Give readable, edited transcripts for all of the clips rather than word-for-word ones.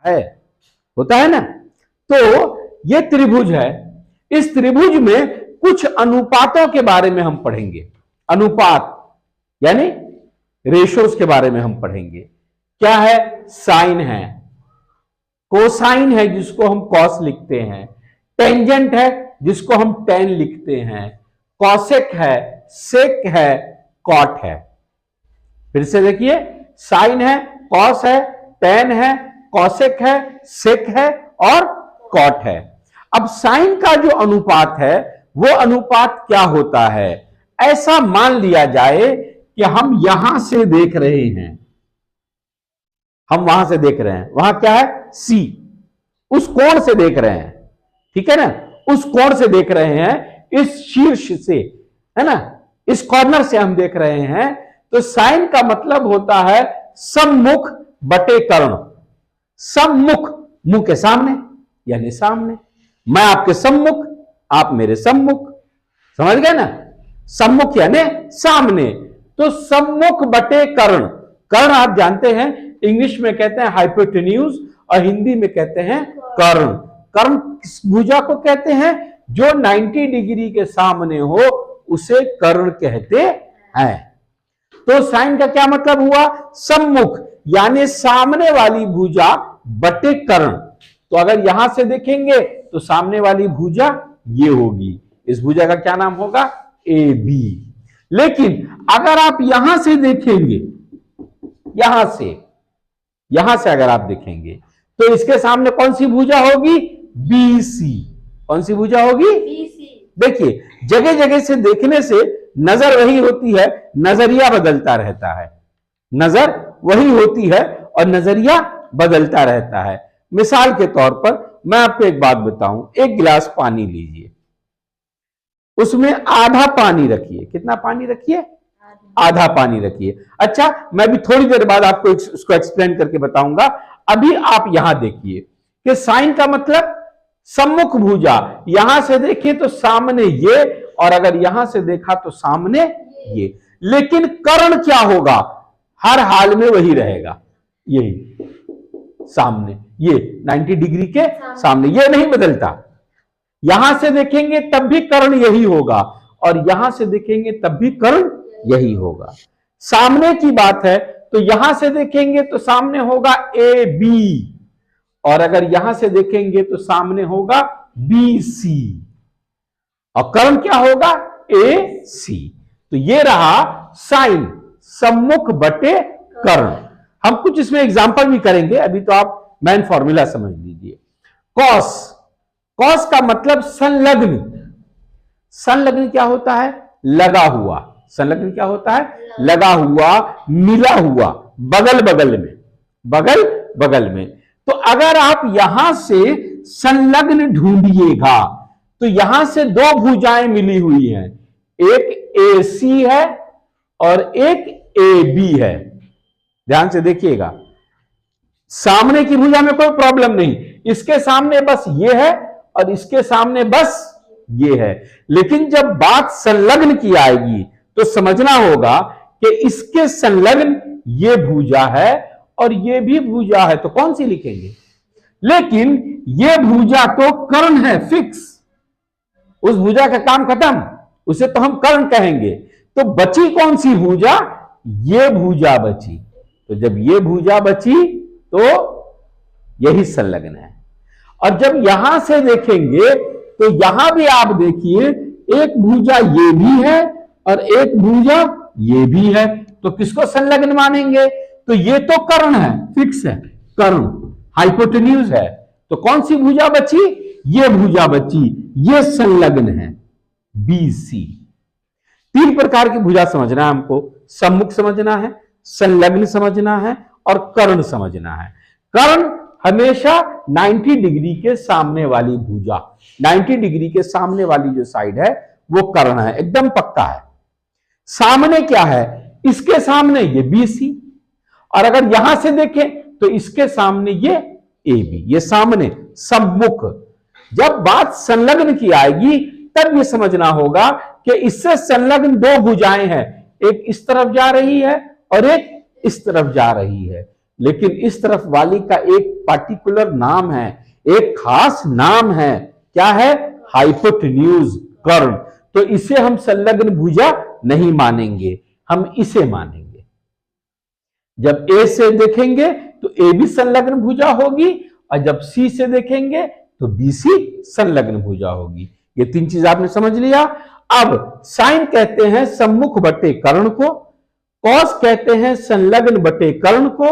है, होता है ना। तो ये त्रिभुज है, इस त्रिभुज में कुछ अनुपातों के बारे में हम पढ़ेंगे। अनुपात यानी रेशोस के बारे में हम पढ़ेंगे। क्या है? साइन है, कोसाइन है जिसको हम कॉस लिखते हैं, टेंजेंट है जिसको हम टेन लिखते हैं, कॉसेक है, सेक है, कॉट है। फिर से देखिए, साइन है, कॉस है, टेन है, कॉसेक है, सेक है और कॉट है। अब साइन का जो अनुपात है वो अनुपात क्या होता है? ऐसा मान लिया जाए कि हम यहां से देख रहे हैं, हम वहां से देख रहे हैं, वहां क्या है? सी, उस कोण से देख रहे हैं, ठीक है ना, उस कोण से देख रहे हैं, इस शीर्ष से, है ना, इस कॉर्नर से हम देख रहे हैं। तो साइन का मतलब होता है सम्मुख बटे कर्ण। सम्मुख, मुंह के सामने यानी सामने, मैं आपके सम्मुख, आप मेरे सम्मुख, समझ गए ना। सम्मुख यानी सामने, तो सम्मुख बटे कर्ण। कर्ण आप जानते हैं इंग्लिश में कहते हैं हाइपोटेन्यूज और हिंदी में कहते हैं कर्ण। कर्ण किस भुजा को कहते हैं? जो 90 डिग्री के सामने हो उसे कर्ण कहते हैं। तो साइन का क्या मतलब हुआ? सम्मुख यानी सामने वाली भुजा बटे कर्ण। तो अगर यहां से देखेंगे तो सामने वाली भुजा ये होगी, इस भुजा का क्या नाम होगा? A B. लेकिन अगर आप यहां से देखेंगे, यहां से अगर आप देखेंगे तो इसके सामने कौन सी भुजा होगी? B C. कौन सी भुजा होगी? B C. देखिए, जगह जगह से देखने से नजर वही होती है, नजरिया बदलता रहता है। नजर वही होती है और नजरिया बदलता रहता है। मिसाल के तौर पर मैं आपको एक बात बताऊं, एक गिलास पानी लीजिए, उसमें आधा पानी रखिए। कितना पानी रखिए? आधा पानी रखिए। अच्छा, मैं भी थोड़ी देर बाद आपको उसको एक्सप्लेन करके बताऊंगा। अभी आप यहां देखिए कि साइन का मतलब सम्मुख भुजा, यहां से देखें तो सामने ये, और अगर यहां से देखा तो सामने ये। लेकिन कर्ण क्या होगा? हर हाल में वही रहेगा, यही सामने, ये 90 डिग्री के सामने, ये नहीं बदलता। यहां से देखेंगे तब भी कर्ण यही होगा और यहां से देखेंगे तब भी कर्ण यही होगा। सामने की बात है तो यहां से देखेंगे तो सामने होगा ए बी, और अगर यहां से देखेंगे तो सामने होगा बी सी, और कर्ण क्या होगा? ए सी। तो ये रहा साइन, सम्मुख बटे कर्ण। हम कुछ इसमें एग्जांपल भी करेंगे, अभी तो आप मेन फॉर्मूला समझ लीजिए। कॉस, कॉस का मतलब संलग्न। संलग्न क्या होता है? लगा हुआ। संलग्न क्या होता है? लगा हुआ, मिला हुआ, बगल बगल में, बगल बगल में। तो अगर आप यहां से संलग्न ढूंढिएगा तो यहां से दो भुजाएं मिली हुई हैं, एक ए सी है और एक ए बी है। ध्यान से देखिएगा, सामने की भुजा में कोई प्रॉब्लम नहीं, इसके सामने बस ये है और इसके सामने बस ये है। लेकिन जब बात संलग्न की आएगी तो समझना होगा कि इसके संलग्न ये भुजा है और ये भी भुजा है, तो कौन सी लिखेंगे? लेकिन ये भुजा तो कर्ण है, फिक्स, उस भुजा का काम खत्म, उसे तो हम कर्ण कहेंगे। तो बची कौन सी भुजा? ये भुजा बची। तो जब ये भुजा बची तो यही संलग्न है। और जब यहां से देखेंगे तो यहां भी आप देखिए, एक भुजा ये भी है और एक भुजा ये भी है, तो किसको संलग्न मानेंगे? तो ये तो कर्ण है, फिक्स है, कर्ण हाइपोटेन्यूज है। तो कौन सी भुजा बची? ये भुजा बची, ये संलग्न है, बी सी। तीन प्रकार की भुजा समझना है हमको, सम्मुख समझना है, संलग्न समझना है और कर्ण समझना है। कर्ण हमेशा 90 डिग्री के सामने वाली भुजा, 90 डिग्री के सामने वाली जो साइड है वो कर्ण है, एकदम पक्का है। सामने क्या है? इसके सामने ये बी सी, और अगर यहां से देखें तो इसके सामने ये ए बी, ये सामने सम्मुख। जब बात संलग्न की आएगी तब ये समझना होगा कि इससे संलग्न दो भुजाएं हैं, एक इस तरफ जा रही है और एक इस तरफ जा रही है। लेकिन इस तरफ वाली का एक पार्टिकुलर नाम है, एक खास नाम है, क्या है? हाइपोटेन्यूज, कर्ण। तो इसे हम संलग्न भुजा नहीं मानेंगे, हम इसे मानेंगे। जब ए से देखेंगे तो ए भी संलग्न भुजा होगी, और जब सी से देखेंगे तो बी सी संलग्न भुजा होगी। ये तीन चीज आपने समझ लिया। अब साइन कहते हैं सम्मुख बटे कर्ण को, कॉस कहते हैं संलग्न बटे कर्ण को,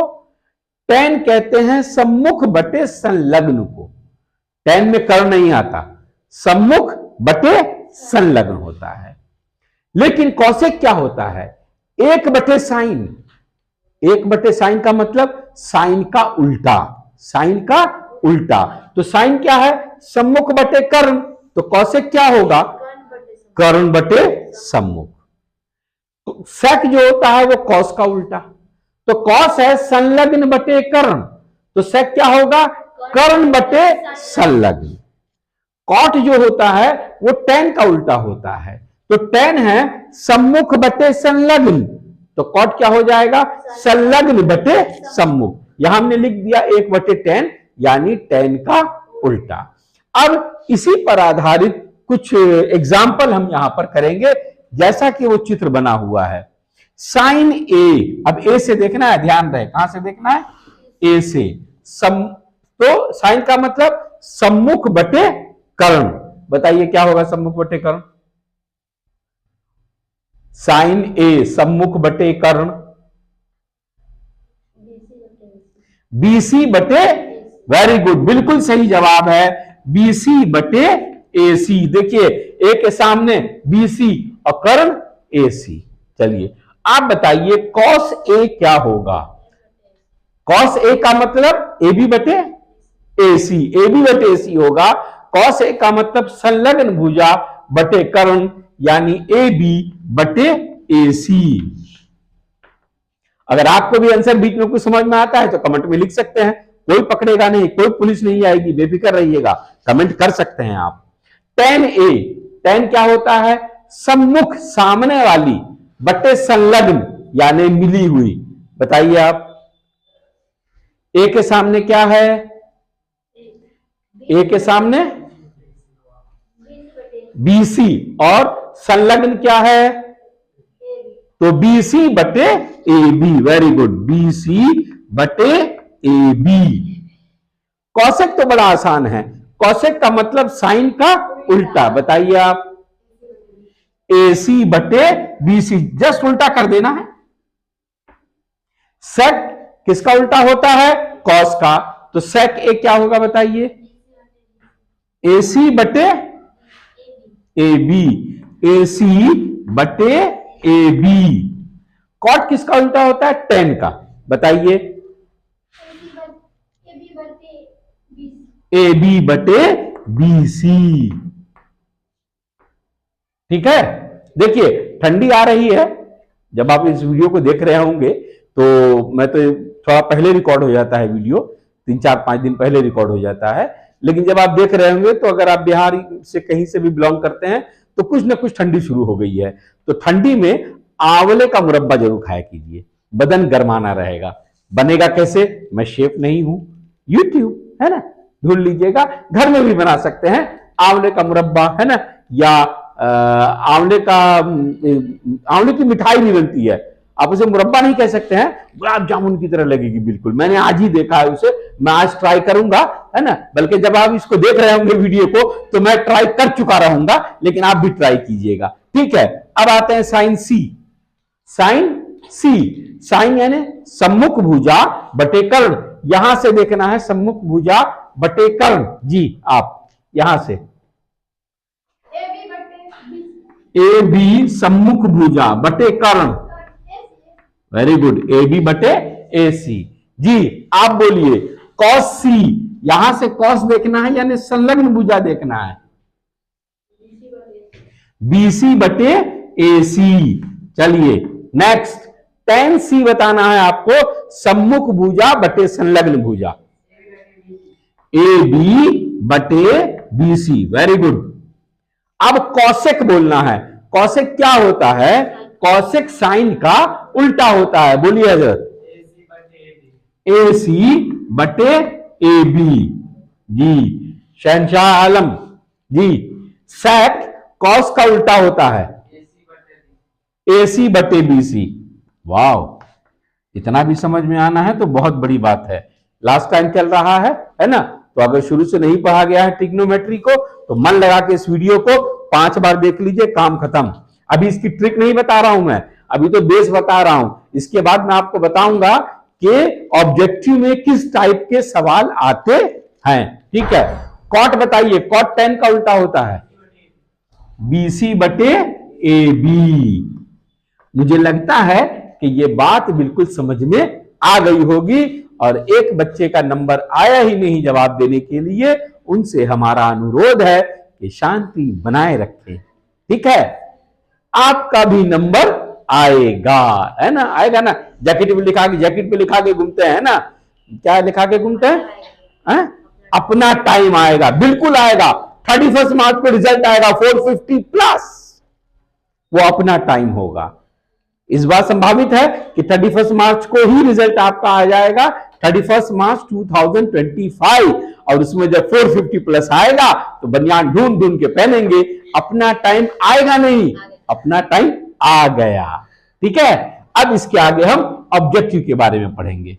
टेन कहते हैं सम्मुख बटे संलग्न को। टेन में कर्ण नहीं आता, सम्मुख बटे संलग्न होता है। लेकिन कॉसेक क्या होता है? एक बटे साइन। एक बटे साइन का मतलब साइन का उल्टा, साइन का उल्टा। तो साइन क्या है? सम्मुख बटे कर्ण। तो कॉसेक क्या होगा? कर्ण बटे सम्मुख। तो सेक जो होता है वो कॉस का उल्टा। तो कॉस है संलग्न बटे कर्ण, तो सेक क्या होगा? कर्ण बटे संलग्न। कॉट जो होता है वो टेन का उल्टा होता है, तो टेन है सम्मुख बटे संलग्न, तो कॉट क्या हो जाएगा? संलग्न बटे सम्मुख। यहां हमने लिख दिया 1/10, यानी टेन का उल्टा। अब इसी पर आधारित कुछ एग्जाम्पल हम यहां पर करेंगे, जैसा कि वो चित्र बना हुआ है। साइन ए, अब ए से देखना है, ध्यान रहे, कहां से देखना है? ए से। तो साइन का मतलब सम्मुख बटे कर्ण। बताइए क्या होगा सम्मुख बटे कर्ण? साइन ए सम्मुख बटे कर्ण, बीसी बटे, वेरी गुड, बिल्कुल सही जवाब है, बीसी बटे एसी। देखिए ए के सामने बीसी और कर्ण एसी। चलिए आप बताइए कॉस ए क्या होगा? कॉस ए का मतलब ए बी बटे एसी, ए बी बटे एसी होगा। कॉस ए का मतलब संलग्न भुजा बटे कर्ण, यानी ए बी बटे एसी। अगर आपको भी आंसर बीच में कुछ समझ में आता है तो कमेंट में लिख सकते हैं, कोई पकड़ेगा नहीं, कोई पुलिस नहीं आएगी, बेफिक्र रहिएगा, कमेंट कर सकते हैं आप। टेन ए, टेन क्या होता है? सम्मुख, सामने वाली, बटे संलग्न, यानी मिली हुई। बताइए आप, ए के सामने क्या है? ए के सामने बीसी, और संलग्न क्या है? तो बीसी बटे A B, very good, BC बटे ए बी। कॉसेक तो बड़ा आसान है, कॉसेक का मतलब साइन का उल्टा। बताइए आप, एसी बटे बीसी, जस्ट उल्टा कर देना है। सेक किसका उल्टा होता है? कॉस का, तो सेक ए क्या होगा? बताइए, एसी बटे ए बी, एसी बटे ए बी। कॉट किसका उल्टा होता है? टेन का। बताइए, ए बी बटे बी सी। ठीक है, देखिए ठंडी आ रही है, जब आप इस वीडियो को देख रहे होंगे तो मैं तो थोड़ा पहले रिकॉर्ड हो जाता है वीडियो, 3-4-5 दिन पहले रिकॉर्ड हो जाता है, लेकिन जब आप देख रहे होंगे तो अगर आप बिहार से कहीं से भी बिलोंग करते हैं तो कुछ ना कुछ ठंडी शुरू हो गई है। तो ठंडी में आंवले का मुरब्बा जरूर खाया कीजिए, बदन गर्माना रहेगा। बनेगा कैसे? मैं शेफ नहीं हूं, यूट्यूब है ना, ढूंढ लीजिएगा, घर में भी बना सकते हैं आंवले का मुरब्बा, है ना, या आंवले की मिठाई भी बनती है, आप उसे मुरब्बा नहीं कह सकते हैं, गुलाब जामुन की तरह लगेगी बिल्कुल। मैंने आज ही देखा है उसे, मैं आज ट्राई करूंगा, है ना, बल्कि जब आप इसको देख रहे होंगे वीडियो को तो मैं ट्राई कर चुका रहूंगा, लेकिन आप भी ट्राई कीजिएगा। ठीक है, अब आते हैं साइन सी। साइन सी, साइन यानी सम्मुख भुजा बटे कर्ण, यहां से देखना है सम्मुख भुजा बटे कर्ण। जी आप यहां से ए बी सम्मुख भुजा बटे कर्ण, वेरी गुड, ए बी बटे ए सी। जी आप बोलिए कॉस सी, यहां से कॉस देखना है यानी संलग्न भुजा देखना है, बीसी बटे ए सी। चलिए नेक्स्ट, टेन सी बताना है आपको, सम्मुख भुजा बटे संलग्न भुजा, ए बी बटे बी सी, वेरी गुड। अब कॉसेक बोलना है, कॉसेक क्या होता है? कॉसेक साइन का उल्टा होता है, बोलिए हजरत, AC बटे AB। जी शहनशाह आलम जी, sec cos का उल्टा होता है AC बटे BC। वाह, इतना भी समझ में आना है तो बहुत बड़ी बात है। लास्ट टाइम चल रहा है ना? तो अगर शुरू से नहीं पढ़ा गया है ट्रिग्नोमेट्री को तो मन लगा के इस वीडियो को 5 बार देख लीजिए, काम खत्म। अभी इसकी ट्रिक नहीं बता रहा हूं मैं, अभी तो बेस बता रहा हूं। इसके बाद मैं आपको बताऊंगा कि ऑब्जेक्टिव में किस टाइप के सवाल आते हैं। ठीक है, कॉट बताइए, कॉट tan का उल्टा होता है BC बटे AB। मुझे लगता है कि ये बात बिल्कुल समझ में आ गई होगी, और एक बच्चे का नंबर आया ही नहीं जवाब देने के लिए। उनसे हमारा अनुरोध है कि शांति बनाए रखें। ठीक है, आपका भी नंबर आएगा, है ना? आएगा ना? जैकेट पे लिखा के घूमते हैं ना, क्या लिखा के घूमते हैं? अपना टाइम आएगा, बिल्कुल आएगा। 31 मार्च को रिजल्ट आएगा 450 प्लस, वो अपना टाइम होगा। इस बार संभावित है कि 31 मार्च को ही रिजल्ट आपका आ जाएगा, 31 मार्च 2025। और उसमें जब 450 प्लस आएगा तो बनियान ढूंढ ढूंढ के पहनेंगे। अपना टाइम आएगा नहीं, अपना टाइम आ गया। ठीक है, अब इसके आगे हम ऑब्जेक्टिव के बारे में पढ़ेंगे।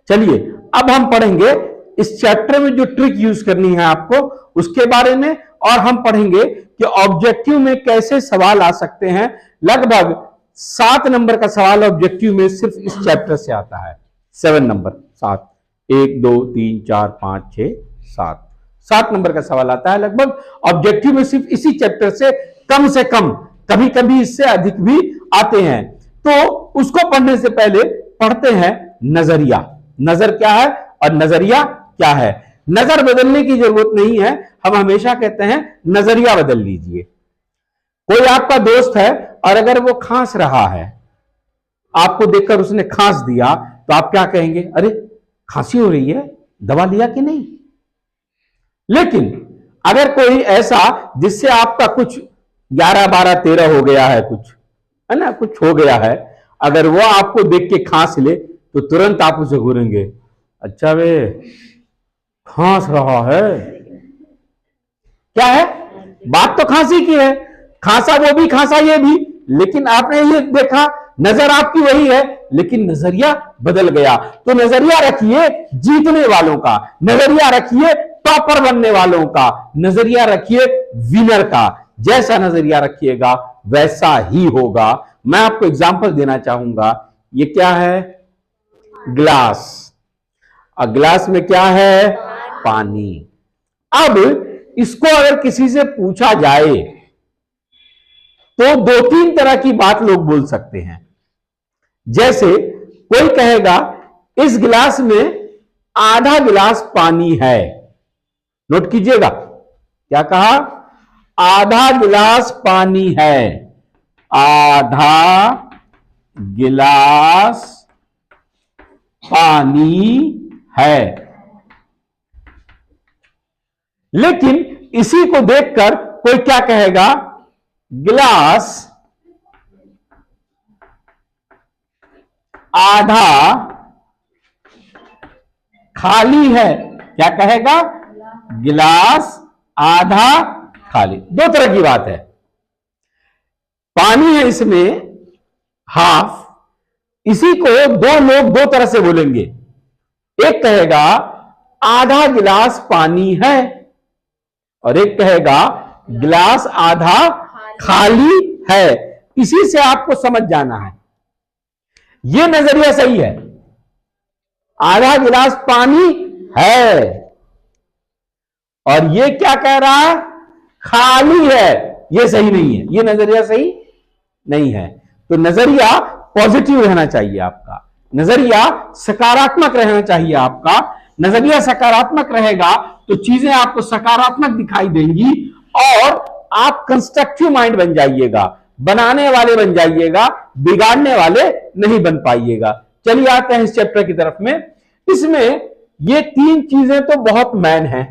चलिए अब हम पढ़ेंगे इस चैप्टर में जो ट्रिक यूज करनी है आपको उसके बारे में, और हम पढ़ेंगे कि ऑब्जेक्टिव में कैसे सवाल आ सकते हैं। लगभग 7 नंबर का सवाल ऑब्जेक्टिव में सिर्फ इस चैप्टर से आता है। 7 नंबर, 7, 1 2 3 4 5 6 7 नंबर का सवाल आता है लगभग ऑब्जेक्टिव में सिर्फ इसी चैप्टर से। कम से कम, कभी कभी इससे अधिक भी आते हैं। तो उसको पढ़ने से पहले पढ़ते हैं नजरिया। नजर क्या है और नजरिया क्या है? नजर बदलने की जरूरत नहीं है, हम हमेशा कहते हैं नजरिया बदल लीजिए। कोई आपका दोस्त है और अगर वो खांस रहा है, आपको देखकर उसने खांस दिया, तो आप क्या कहेंगे? अरे खांसी हो रही है, दवा लिया कि नहीं? लेकिन अगर कोई ऐसा जिससे आपका कुछ 11 12 13 हो गया है, कुछ है ना, कुछ हो गया है, अगर वो आपको देख के खांस ले तो तुरंत आप उसे घूरेंगे, अच्छा वे खांस रहा है। क्या है? बात तो खांसी की है, खांसा वो भी खांसा ये भी, लेकिन आपने ये देखा नजर आपकी वही है लेकिन नजरिया बदल गया। तो नजरिया रखिए जीतने वालों का, नजरिया रखिए टॉपर बनने वालों का, नजरिया रखिए विनर का। जैसा नजरिया रखिएगा वैसा ही होगा। मैं आपको एग्जांपल देना चाहूंगा। ये क्या है? ग्लास, और ग्लास में क्या है? पानी। अब इसको अगर किसी से पूछा जाए तो 2-3 तरह की बात लोग बोल सकते हैं। जैसे कोई कहेगा इस गिलास में आधा गिलास पानी है। नोट कीजिएगा, क्या कहा? आधा गिलास पानी है, आधा गिलास पानी है। लेकिन इसी को देखकर कोई क्या कहेगा? गिलास आधा खाली है। क्या कहेगा? गिलास आधा खाली। 2 तरह की बात है। पानी है इसमें हाफ, इसी को 2 लोग 2 तरह से बोलेंगे। एक कहेगा आधा गिलास पानी है और एक कहेगा गिलास आधा खाली है। इसी से आपको समझ जाना है, यह नजरिया सही है। आधा गिलास पानी है और यह क्या कह रहा है? खाली है। यह सही नहीं है, यह नजरिया सही नहीं है। तो नजरिया पॉजिटिव रहना चाहिए आपका, नजरिया सकारात्मक रहना चाहिए आपका। नजरिया सकारात्मक रहेगा तो चीजें आपको सकारात्मक दिखाई देंगी और आप कंस्ट्रक्टिव माइंड बन जाइएगा, बनाने वाले बन जाइएगा, बिगाड़ने वाले नहीं बन पाइएगा। चलिए आते हैं इस चैप्टर की तरफ में। इसमें ये 3 चीजें तो बहुत मैन है।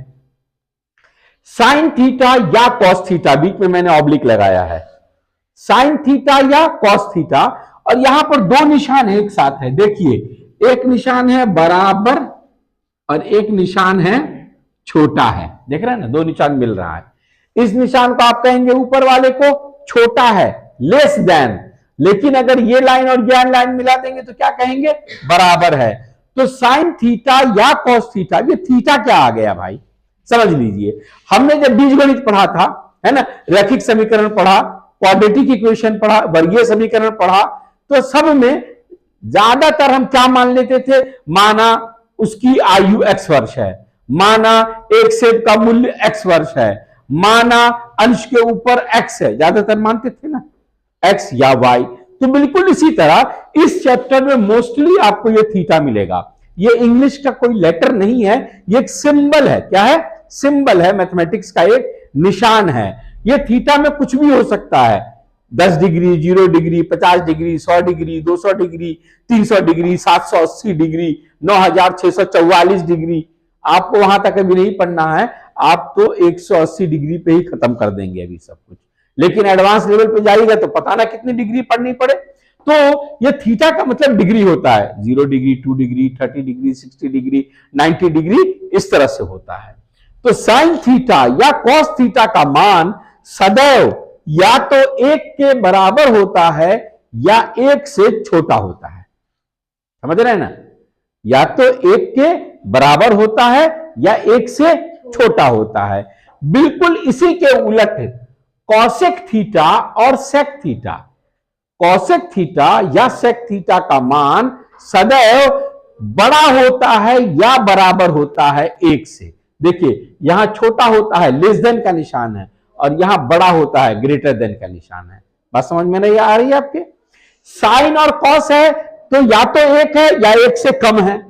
साइन थीटा या कॉस थीटा, बीच में मैंने ऑब्लिक लगाया है, साइन थीटा या कॉस थीटा, और यहां पर 2 निशान एक साथ है। देखिए एक निशान है बराबर और एक निशान है छोटा है, देख रहे हैं ना, दो निशान मिल रहा है। इस निशान को आप कहेंगे ऊपर वाले को छोटा है, लेस देन, लेकिन अगर ये लाइन और ये लाइन मिला देंगे तो क्या कहेंगे, बराबर है। तो साइन थीटा या कॉस थीटा, ये थीटा क्या आ गया भाई, समझ लीजिए। हमने जब बीजगणित पढ़ा था, है ना, रैखिक समीकरण पढ़ा, क्वाड्रेटिक इक्वेशन पढ़ा, वर्गीय समीकरण पढ़ा, तो सब में ज्यादातर हम क्या मान लेते थे, माना उसकी आयु x वर्ष है, माना एक सेब का मूल्य x वर्ष है, माना अंश के ऊपर x है, ज्यादातर मानते थे ना, x या y। तो बिल्कुल इसी तरह इस चैप्टर में मोस्टली आपको ये थीटा मिलेगा। ये इंग्लिश का कोई लेटर नहीं है, ये एक सिंबल है। क्या है, सिंबल है, मैथमेटिक्स का एक निशान है। ये थीटा में कुछ भी हो सकता है, 10 degree, 0 degree, 50 degree, 100 degree, 200 degree, 300 degree, 780 degree, 9644 degree. आपको वहां तक अभी नहीं पढ़ना है, आप तो 180 डिग्री पे ही खत्म कर देंगे अभी सब कुछ, लेकिन एडवांस लेवल पे जाएगा तो पता ना कितनी डिग्री पढ़नी पड़े। तो ये थीटा का मतलब डिग्री होता है, 0 degree, 2 degree, 30 degree, 60 degree, 90 degree, इस तरह से होता है। तो साइन थीटा या कॉस थीटा का मान सदैव या तो 1 के बराबर होता है या 1 से छोटा होता है, समझ रहे हैं ना, या तो 1 के बराबर होता है या 1 से छोटा होता है। बिल्कुल इसी के उलट कॉसेक थीटा और सेक थीटा, कॉसेक थीटा या सेक थीटा का मान सदैव बड़ा होता है या बराबर होता है 1 से। देखिए यहां छोटा होता है, लेस देन का निशान है, और यहां बड़ा होता है, ग्रेटर देन का निशान है। बात समझ में नहीं आ रही है आपके। साइन और कॉस है तो या तो 1 है या 1 से कम है,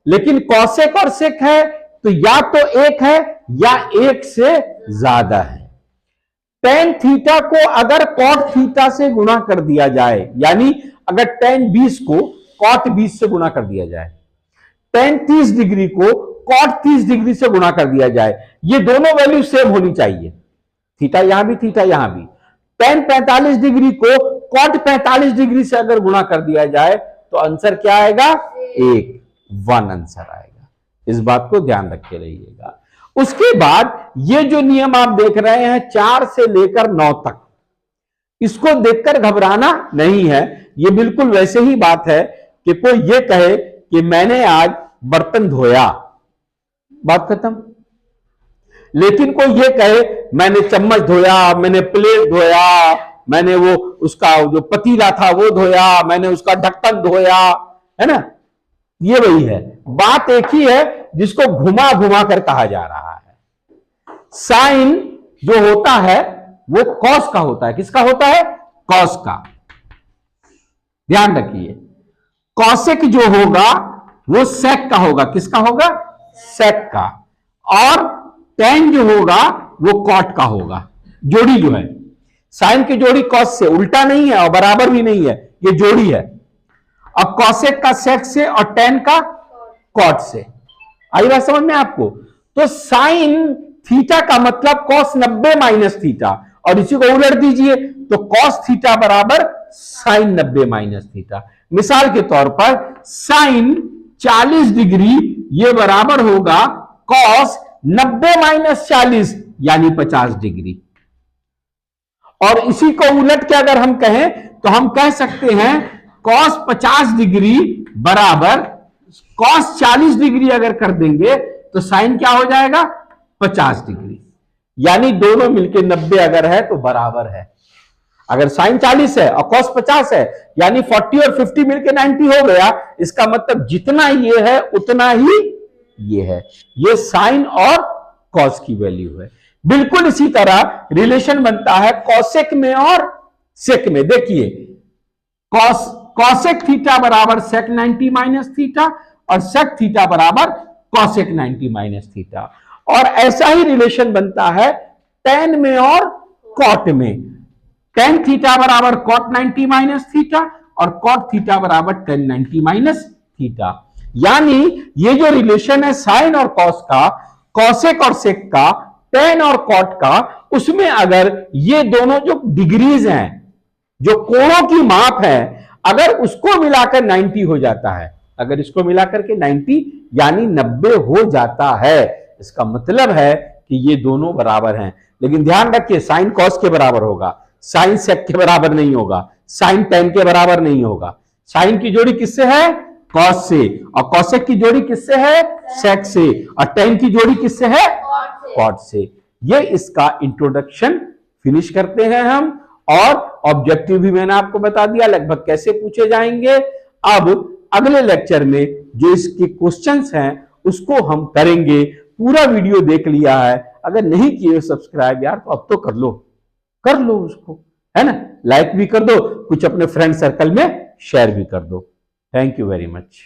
लेकिन कॉसेक और सेक है तो या तो 1 है या 1 से ज्यादा है। टेन थीटा को अगर कॉट थीटा से गुणा कर दिया जाए, यानी अगर टेन 20 को कॉट 20 से गुणा कर दिया जाए, टेन 30 डिग्री को कॉट 30 डिग्री से गुणा कर दिया जाए, ये दोनों वैल्यू सेम होनी चाहिए, थीटा यहां भी थीटा यहां भी। टेन 45 डिग्री को कॉट 45 डिग्री से अगर गुणा कर दिया जाए तो आंसर क्या आएगा, 1 आंसर आएगा। इस बात को ध्यान रखे रहिएगा। उसके बाद ये जो नियम आप देख रहे हैं 4 से लेकर 9 तक, इसको देखकर घबराना नहीं है। ये बिल्कुल वैसे ही बात है कि कोई ये कहे कि मैंने आज बर्तन धोया, बात खत्म। लेकिन कोई ये कहे मैंने चम्मच धोया, मैंने प्लेट धोया, मैंने वो उसका जो पतीला था वो धोया, मैंने उसका ढक्कन धोया, है ना, ये वही है, बात एक ही है जिसको घुमा घुमा कर कहा जा रहा है। साइन जो होता है वो कॉस का होता है, किसका होता है, कॉस का। ध्यान रखिए, कॉसेक जो होगा वो सेक का होगा, किसका होगा, सेक का। और टेन जो होगा वो कॉट का होगा। जोड़ी जो है साइन की जोड़ी कॉस से उल्टा नहीं है और बराबर भी नहीं है, ये जोड़ी है। अब कॉसेक का सेक से और टेन का कॉट से। आई बात समझ में आपको। तो साइन थीटा का मतलब कॉस 90 माइनस थीटा, और इसी को उलट दीजिए तो कॉस थीटा बराबर साइन 90 माइनस थीटा। मिसाल के तौर पर साइन 40 डिग्री ये बराबर होगा कॉस 90 माइनस 40 यानी 50 डिग्री। और इसी को उलट के अगर हम कहें तो हम कह सकते हैं कॉस 50 डिग्री बराबर कॉस 40 डिग्री अगर कर देंगे तो साइन क्या हो जाएगा, 50 डिग्री। यानी दोनों मिलके 90 अगर है तो बराबर है। अगर साइन 40 है और कॉस 50 है यानी 40 और 50 मिलके 90 हो गया। इसका मतलब जितना ये है उतना ही ये है। ये साइन और कॉस की वैल्यू है। बिल्कुल इसी तरह रिलेशन बनता है कॉसेक में और सेक में। देखिए कॉसेक थीटा बराबर सेक 90 माइनस थीटा और सेक थीटा बराबर कॉसेक 90 माइनस थीटा। और ऐसा ही रिलेशन बनता है टेन में और कॉट में। टेन थीटा बराबर कॉट 90 माइनस थीटा और कॉट थीटा बराबर टेन 90 माइनस थीटा। यानी ये जो रिलेशन है साइन और कॉस का, कॉसेक और सेक का, टेन और कॉट का, उसमें अगर ये दोनों जो डिग्रीज हैं, जो कोणों की माप है, अगर उसको मिलाकर 90 हो जाता है अगर इसको मिला करके 90 यानी 90 हो जाता है। इसका मतलब है कि ये दोनों बराबर हैं। लेकिन ध्यान रखिए साइन कॉस के बराबर होगा, साइन सेक के बराबर नहीं होगा, साइन टेन के बराबर नहीं होगा। साइन की जोड़ी किससे है? कॉस से। और कॉसेक की जोड़ी किससे है? सेक से। और टेन की जोड़ी किससे है? कॉट से। ये इसका इंट्रोडक्शन फिनिश करते हैं हम। और ऑब्जेक्टिव भी मैंने आपको बता दिया लगभग कैसे पूछे जाएंगे। अब अगले लेक्चर में जो इसके क्वेश्चंस हैं उसको हम करेंगे। पूरा वीडियो देख लिया है, अगर नहीं किए सब्सक्राइब यार तो अब तो कर लो उसको, है ना। लाइक भी कर दो, कुछ अपने फ्रेंड सर्कल में शेयर भी कर दो। Thank you very much.